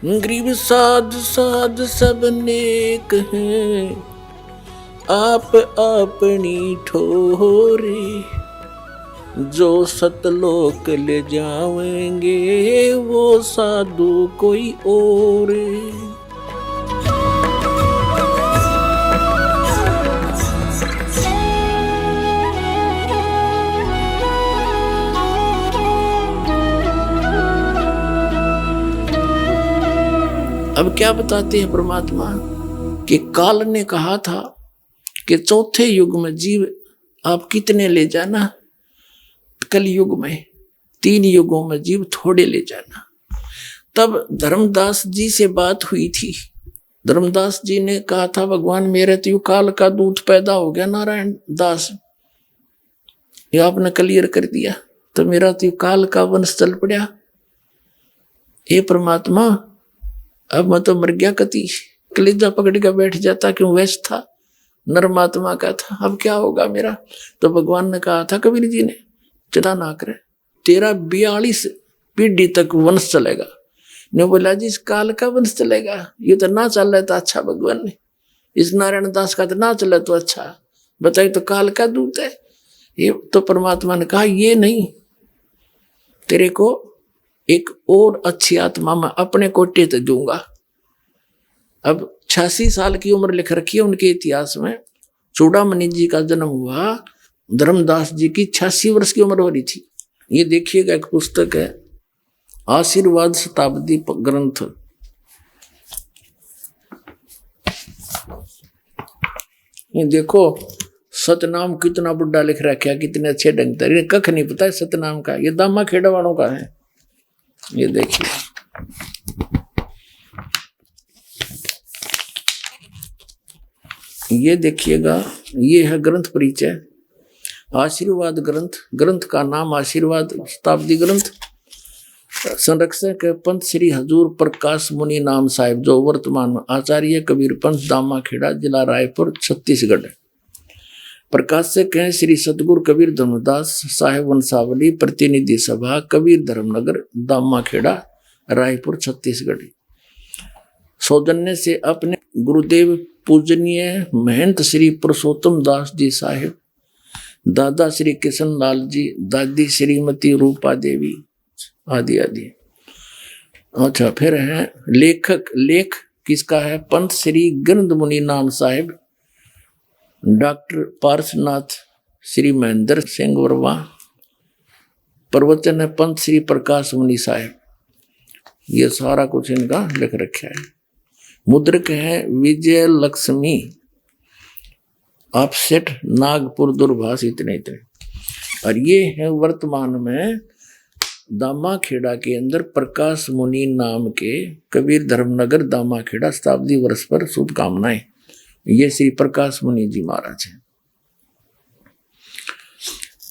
गरीब साध साध सब नेक हैं, आप अपनी ठोरे, जो सतलोक ले जाएंगे वो साधु कोई और। अब क्या बताते हैं परमात्मा कि काल ने कहा था कि चौथे युग में जीव आप कितने ले जाना, कल युग में 3 युगों में जीव थोड़े ले जाना। तब धर्मदास जी से बात हुई थी। धर्मदास जी ने कहा था भगवान मेरे तो काल का दूत पैदा हो गया, नारायण दास ये आपने क्लियर कर दिया, तो मेरा तो काल का वंश चल पड़ा। हे परमात्मा अब मैं तो मर गया, कति कलेजा पकड़ के बैठ जाता, क्यों वैस था नरमात्मा का था, अब क्या होगा मेरा। तो भगवान ने कहा था कबीर जी ने, चिंता ना करे, तेरा 42 पीढ़ी तक वंश चलेगा। ने बोला जी इस काल का वंश चलेगा, ये तो ना चल रहा था अच्छा भगवान ने, इस नारायण दास का तो ना चला तो अच्छा, बताइए तो काल का दूत है ये। तो परमात्मा ने कहा ये नहीं, तेरे को एक और अच्छी आत्मा में अपने कोटे तो दूंगा। अब 86 साल की उम्र लिख रखी है उनके इतिहास में। चूड़ामणि जी का जन्म हुआ, धर्मदास जी की 86 वर्ष की उम्र हो रही थी। ये देखिएगा एक पुस्तक है आशीर्वाद शताब्दी ग्रंथ, ये देखो सतनाम कितना बुढ़ा लिख रखा है, कितने अच्छे ढंग से, कख नहीं पता है सतनाम का, ये दामा खेड़ा वालों का है। ये देखिए ये देखिएगा, ये है ग्रंथ परिचय आशीर्वाद ग्रंथ। ग्रंथ का नाम आशीर्वाद शताब्दी ग्रंथ। संरक्षक है पंत श्री हजूर प्रकाश मुनि नाम साहिब, जो वर्तमान में आचार्य कबीर पंथ दामा खेड़ा जिला रायपुर छत्तीसगढ़। प्रकाशक हैं श्री सतगुरु कबीर धर्मदास साहेब वंशावली, प्रतिनिधि सभा कबीर धर्मनगर दामा खेड़ा रायपुर छत्तीसगढ़। सौजन्य से अपने गुरुदेव पूजनीय महंत श्री पुरुषोत्तम दास जी साहेब, दादा श्री किशन लाल जी, दादी श्रीमती रूपा देवी आदि आदि। अच्छा फिर है लेखक, लेख किसका है, पंत श्री गिरंद मुनि नाम साहेब, डॉक्टर पार्शनाथ श्री महेंद्र सिंह वर्मा। प्रवचन है पंत श्री प्रकाश मुनि साहेब। ये सारा कुछ इनका लिख रखा है। मुद्रक है विजय लक्ष्मी ऑफसेट नागपुर दूरभाष, इतने इतने। और ये है वर्तमान में दामा खेड़ा के अंदर प्रकाश मुनि नाम के कबीर धर्मनगर दामा खेड़ा शताब्दी वर्ष पर शुभकामनाएं। ये श्री प्रकाश मुनि जी महाराज हैं।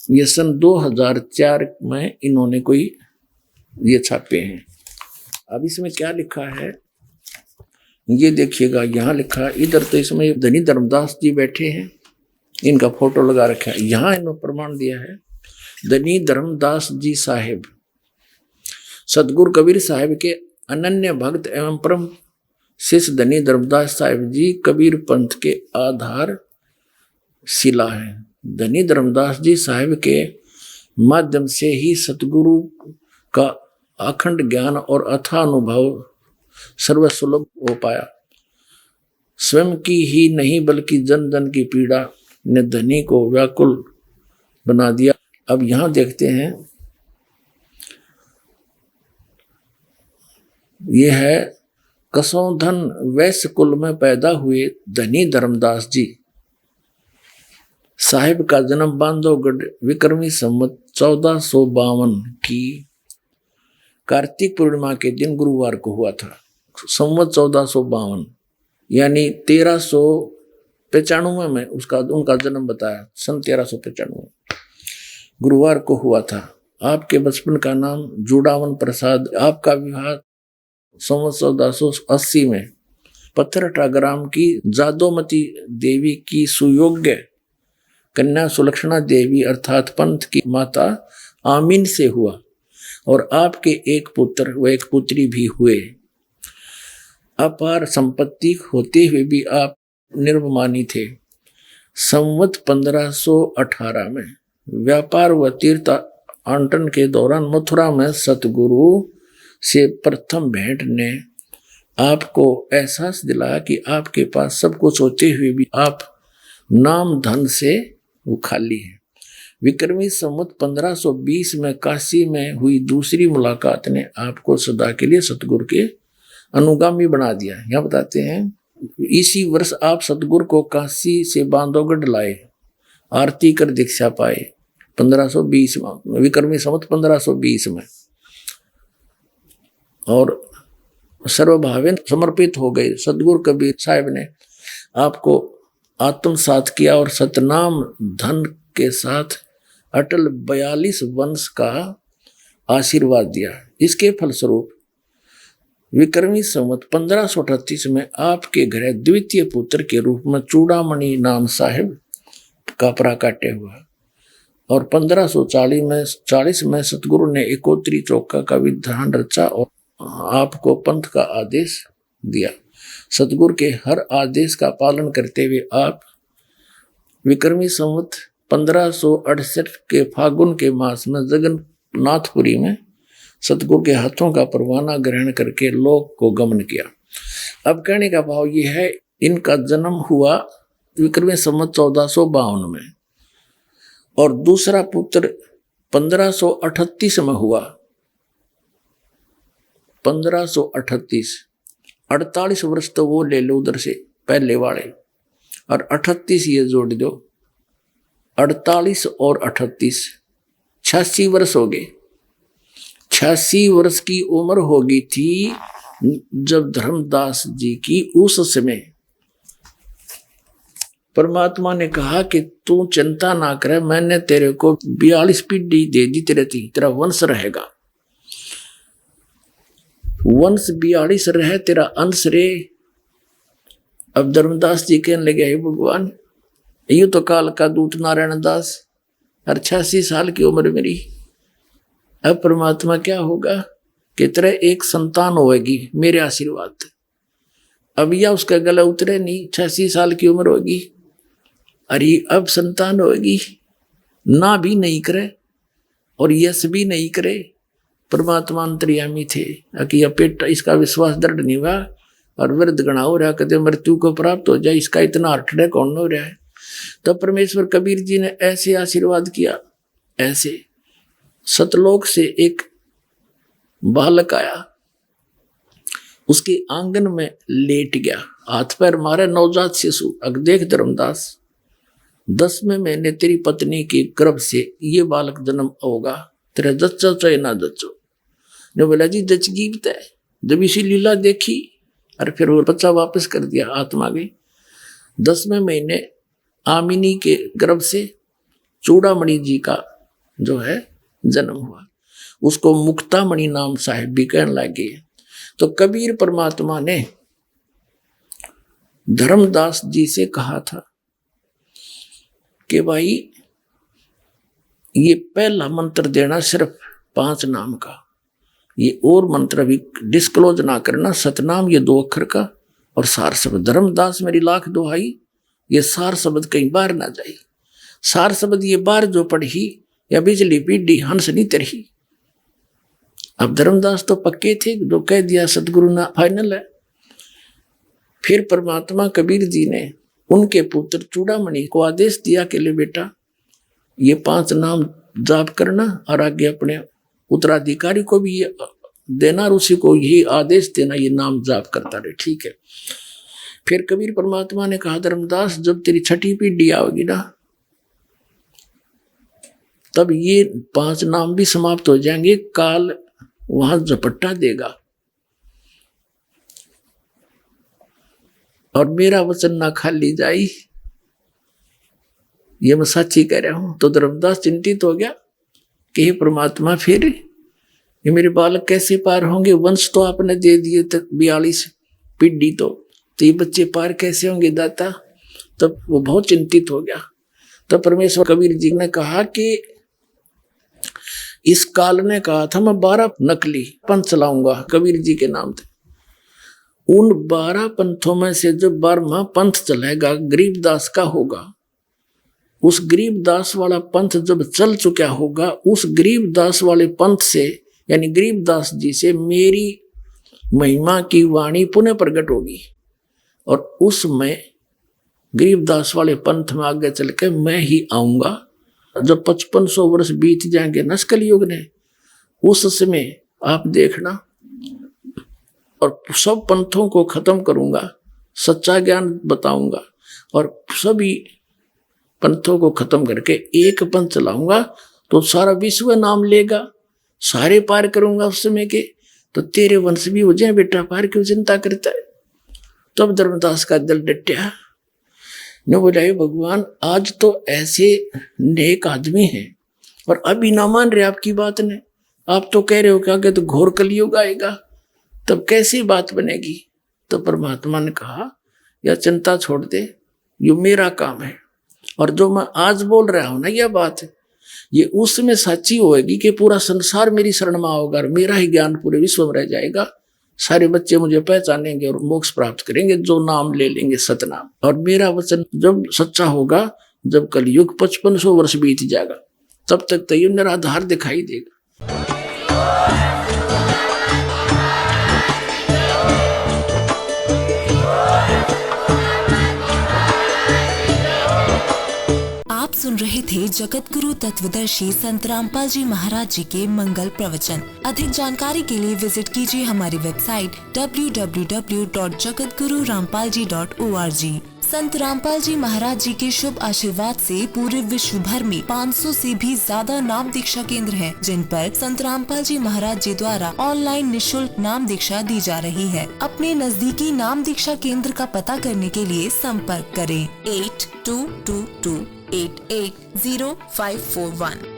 ये सन 2004 में इन्होंने कोई ये छापे हैं। अब इसमें क्या लिखा है ये देखिएगा, यहाँ लिखा इधर तो इसमें धनी धर्मदास जी बैठे हैं, इनका फोटो लगा रखा है। यहाँ इन्होंने प्रमाण दिया है धनी धर्मदास जी साहेब सतगुरु कबीर साहिब के अनन्य भक्त एवं परम शिष्य धनी धर्मदास साहिब जी कबीर पंथ के आधार शिला है। धनी धर्मदास जी साहिब के माध्यम से ही सतगुरु का अखंड ज्ञान और अथाह अनुभव सर्वसुलभ हो पाया। स्वयं की ही नहीं बल्कि जन जन की पीड़ा ने धनी को व्याकुल बना दिया। अब यहां देखते हैं, यह है कसौधन वैश्य कुल में पैदा हुए धनी धर्मदास जी साहिब का जन्म बांधवगढ़ विक्रमी संवत 1452 की कार्तिक पूर्णिमा के दिन गुरुवार को हुआ था। संवत 1452 यानी 1395 में उनका जन्म बताया, सन 1395 गुरुवार को हुआ था। आपके बचपन का नाम जुड़ावन प्रसाद। आपका विवाह संवत 1480 में पत्थरटा ग्राम की जादोमती देवी की सुयोग्य कन्या सुलक्षणा देवी अर्थात पंथ की माता आमीन से हुआ और आपके एक पुत्र व एक पुत्री भी हुए। अपार संपत्ति होते हुए भी आप निर्भिमानी थे। संवत 1518 में व्यापार व तीर्थ आंटन के दौरान मथुरा में सतगुरु से प्रथम भेंट ने आपको एहसास दिलाया कि आपके पास सब कुछ होते हुए भी आप नाम धन से वो खाली है। विक्रमी संवत 1520 में काशी में हुई दूसरी मुलाकात ने आपको सदा के लिए सतगुरु के अनुगामी बना दिया। यहाँ बताते हैं इसी वर्ष आप सतगुरु को काशी से बांधवगढ़ लाए, आरती कर दीक्षा पाए 1520 में, विक्रमी संवत 1520 में, और सर्वभावेन समर्पित हो गए। सतगुरु कबीर साहब ने आपको आत्मसात किया और सतनाम धन के साथ अटल 42 वंश का आशीर्वाद दिया। इसके फलस्वरूप विक्रमी संवत 1538 में आपके घर द्वितीय पुत्र के रूप में चूड़ामणि नाम साहिब का प्राकट्य हुआ और 1540 में सतगुरु ने एकोत्री चौका का विधान रचा और आपको पंथ का आदेश दिया। सतगुरु के हर आदेश का पालन करते हुए आप विक्रमी संवत 1568 के फागुन के मास में जगन्नाथपुरी में सतगुरु के हाथों का परवाना ग्रहण करके लोक को गमन किया। अब कहने का भाव ये है, इनका जन्म हुआ विक्रमी संवत 1452 में और दूसरा पुत्र 1538 में हुआ। 1538, 48 वर्ष तो वो ले लो उधर से पहले वाले, और 38 ये जोड़ दो, 48 और 38 86 वर्ष हो गए। 86 वर्ष की उम्र हो गई थी जब धर्मदास जी की उस समय परमात्मा ने कहा कि तू चिंता ना करे, मैंने तेरे को 42 पीढ़ी दे दी, तेरा वंश रहेगा, वंश 42 रहे, तेरा अंश रे। अब धर्मदास जी कहने लगे, हे भगवान, यू तो काल का दूत नारायण दास, हर 86 साल की उम्र मेरी, अब परमात्मा क्या होगा कि तेरा एक संतान होगी मेरे आशीर्वाद। अब या उसका गला उतरे नहीं, 86 साल की उम्र होगी, अरे अब संतान होगी, ना भी नहीं करे और यश भी नहीं करे। परमात्मा अंतर्यामी थे कि यह पेट इसका विश्वास दृढ़ नहीं हुआ और वृद्ध गणा हो रहा, कदे मृत्यु को प्राप्त हो जाए, इसका इतना अटड़े कौन हो रहा है। तो परमेश्वर कबीर जी ने ऐसे आशीर्वाद किया। ऐसे सतलोक से एक बालक आया, उसके आंगन में लेट गया, हाथ पैर मारे, नवजात शिशु। अग देख धर्मदास, 10वें महीने तेरी पत्नी के गर्भ से ये बालक जन्म होगा, तेरा जच्चो चाहे ना जच्चो। ने बोला जी जच गीत है। जब इसी लीला देखी और फिर वो बच्चा वापस कर दिया, आत्मा गई। 10वें महीने आमिनी के गर्भ से चूड़ामणि जी का जो है जन्म हुआ, उसको मुक्तामणि नाम साहिब भी कहने लगे। तो कबीर परमात्मा ने धर्मदास जी से कहा था कि भाई ये पहला मंत्र देना सिर्फ 5 नाम का, ये और मंत्र भी डिस्क्लोज ना करना, सतनाम ये 2 अक्षर का और सार शब्द। धर्मदास मेरी लाख दुहाई, ये सार शब्द कहीं बाहर ना जाए। सार शब्द ये बाहर जो पढ़ी या बिजली पीढ़ी हंस नहीं तरही। अब धर्मदास तो पक्के थे, जो कह दिया सतगुरु ना फाइनल है। फिर परमात्मा कबीर जी ने उनके पुत्र चूड़ामणि को आदेश दिया कि ले बेटा ये 5 नाम जाप करना और आगे अपने उत्तराधिकारी को भी ये देना और उसी को यही आदेश देना, ये नाम जाप करता रहे। ठीक है। फिर कबीर परमात्मा ने कहा धर्मदास जब तेरी 6ठी पीढ़ी आओगी ना, तब ये 5 नाम भी समाप्त हो जाएंगे, काल वहां झपट्टा देगा और मेरा वचन ना खाली जाई, ये मैं सच्ची कह रहा हूं। तो धर्मदास चिंतित हो गया कि हे परमात्मा फिर ये मेरे बालक कैसे पार होंगे, वंश तो आपने दे दिए तक 42 पीढ़ी, तो ये बच्चे पार कैसे होंगे दाता। तब वो बहुत चिंतित हो गया। तब परमेश्वर कबीर जी ने कहा कि इस काल ने कहा था मैं 12 नकली पंथ चलाऊंगा कबीर जी के नाम थे। उन 12 पंथों में से जो 12वां पंथ चलेगा गरीबदास का होगा। उस गरीबदास वाला पंथ जब चल चुका होगा, उस गरीबदास वाले पंथ से यानी गरीबदास जी से मेरी महिमा की वाणी पुनः प्रकट होगी और उसमें गरीबदास वाले पंथ में आगे चल के मैं ही आऊंगा। जब 5500 वर्ष बीत जाएंगे नस्कल युग ने, उस समय आप देखना और सब पंथों को खत्म करूंगा, सच्चा ज्ञान बताऊंगा और सभी पंथों को खत्म करके एक पंथ चलाऊंगा तो सारा विश्व नाम लेगा, सारे पार करूंगा उस समय के। तो तेरे वंश भी हो जाए बेटा, पार क्यों चिंता करता है। तब धर्मदास का दिल डटया ने बोला भगवान आज तो ऐसे नेक आदमी हैं और अभी ना मान रहे आपकी बात ने, आप तो कह रहे हो क्या कि तो घोर कलयुग आएगा, तब कैसी बात बनेगी। तो परमात्मा ने कहा या चिंता छोड़ दे, ये मेरा काम है और जो मैं आज बोल रहा हूं ना यह बात है, ये उसमें सच्ची होगी कि पूरा संसार मेरी शरण में होगा और मेरा ही ज्ञान पूरे विश्व में रह जाएगा। सारे बच्चे मुझे पहचानेंगे और मोक्ष प्राप्त करेंगे जो नाम ले लेंगे सतनाम। और मेरा वचन जब सच्चा होगा, जब कलयुग 5500 वर्ष बीत जाएगा, तब तक तो ये निराधार दिखाई देगा। आप सुन रहे थे जगत गुरु तत्वदर्शी संत रामपाल जी महाराज जी के मंगल प्रवचन। अधिक जानकारी के लिए विजिट कीजिए हमारी वेबसाइट www.jagatgururampalji.org। संत रामपाल जी महाराज जी के शुभ आशीर्वाद से पूरे विश्व भर में 500 से भी ज्यादा नाम दीक्षा केंद्र हैं, जिन पर संत रामपाल जी महाराज जी द्वारा ऑनलाइन निशुल्क नाम दीक्षा दी जा रही है। अपने नजदीकी नाम दीक्षा केंद्र का पता करने के लिए संपर्क करें 8222880541।